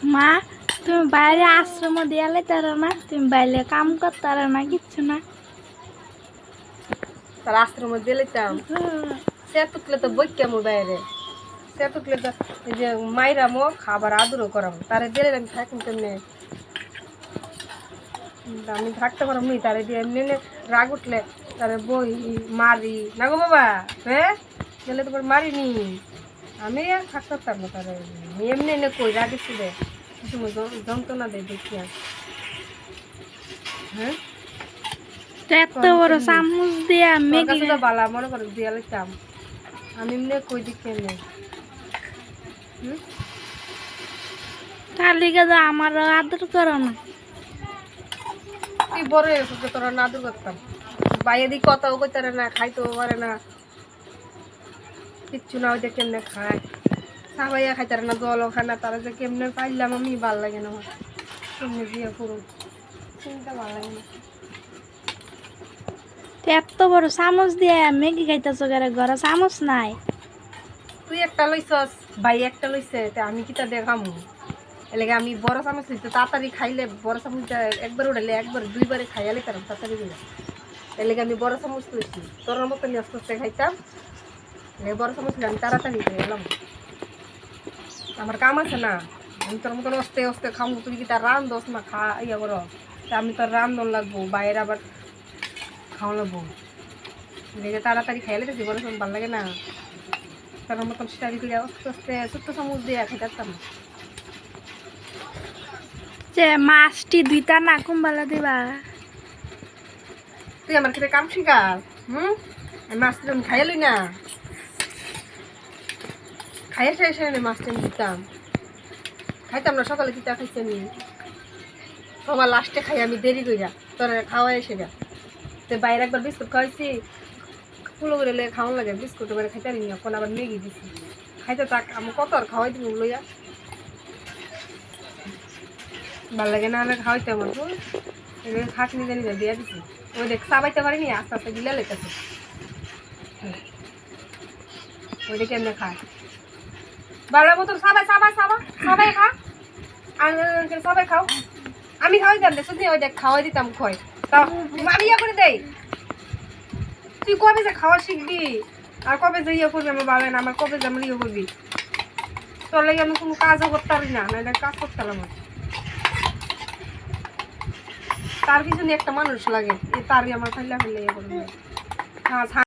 মা তুমি বাইরে আশ্রম দিয়ালে তারা না, তুমি বাইরে কাম করতারা না, কিচ্ছু না। তার আশ্রমে দিলাম সে তুকলে তো বই কেমন বাইরে সে তুকলে তো এই যে মাইরামো খাবার আদরও করাবো তারে দিলে আমি থাকুন কেমনে আমি থাকতে পারব নি তারে দিয়ে এমনি রাগ উঠলে তারে বই মারি না গো বাবা হ্যাঁ গেলে তোমার মারিনি আমি আর থাকতে পারতাম না তারে এমনি এনে কই রাগে ছিল যন্ত্রণা দেয় দেখিয়া হ্যাঁ এত বড় চামচ দিয়া মেগি বালা মনে করে দিয়া লিখতাম আমি এমনি কই দিকে এমনি তার লিগে তো আমার আদর করো না। তুই বড় হয়েছে তোরা না আদর করতাম বাইরে দিকে কথাও কইতে পারে না খাইতেও পারে না কিচ্ছু না ওইটা কেমনে খায় সাবাইয়া খাইতে পারে না জলও খায় না তারা যে কেমনে পাইলাম আমি ভাল লাগে না আমার কেমনে দিয়ে পুরো চিন্তা ভাল লাগে না এত বড় চামচ দিয়া মেগি খাইতেছো ঘরে চামচ নাই। তুই একটা লইছস ভাই একটা লইছে আমি কিতা দেখামু এলাকা আমি বড় চামচ লইতে তাড়াতাড়ি খাইলে বড় চামচটা একবার উঠালে একবার দুইবারে খাইয়ালে তার তাড়াতাড়ি দিলে এলাকা আমি বড় চামচ লইছি তোর মতো নিয়ে আস্তে আস্তে খাইতাম বড় চামচ আমি তাড়াতাড়ি খেয়ে এলাম আমার কাম আছে না আমি তোর মতন অস্তে অস্তে খামু তুই কি তার রান দোস না খা ইয়া করো আমি তোর রান্ধন লাগবো বাইরে আবার খাওয়া লাগবো এলাকা তাড়াতাড়ি খাইলে তো বড় চামচ ভালো লাগে না তোর মতন স্টাডি করে আস্তে আস্তে ছোট্ট চামচ দিয়ে খাইতাম যে মাছটি দুইটা না কুম্বালা দিবা তুই আমার ক্ষেত্রে কাম শিকার মাছটা আমি খাইয়া লই না খাইয়া এসে মাছটা আমি দিতাম খাইতাম না সকালে কিতা খাইছি আমি তোমার লাস্টে খাই আমি দেরি কইরা তোর খাওয়া এসে গা তো বাইরে একবার বিস্কুট খাওয়াইছি ফুলো করে লইয়া খাওয়ান লাগে বিস্কুট করে খাইতে পারি না কোন আবার ম্যাগি দিছি খাইতে থাক আমি কত আর খাওয়াই দিব লইয়া ভাল লাগে না আমি খাওয়াইতে আমার খাট নিজে নিজে দিয়ে দিছি ওই দেখ চাবাইতে পারিনি আস্তে আস্তে গিলা লেগেছে ওইটা কেমনে খায় ভালো মতো সবাই সবাই সবাই সবাই খা আর সবাই খাও আমি খাওয়াই দিতাম দেখ শুধু ওই দেখ খাওয়াই দিতাম খয় তাও আমি ইয়া করে দেই তুই কবে যে খাওয়া শিখবি আর কবে যে ইয়ে করবি আমার বাবা না আমার কবে যে আমার ইয়ে করবি তোর লাগে আমি কোনো কাজও করতে পারি না না কাজ করতে পারলাম তার পিছনে একটা মানুষ লাগে তারই আমার খাইলে ফেললে ইয়ে করবে হ্যাঁ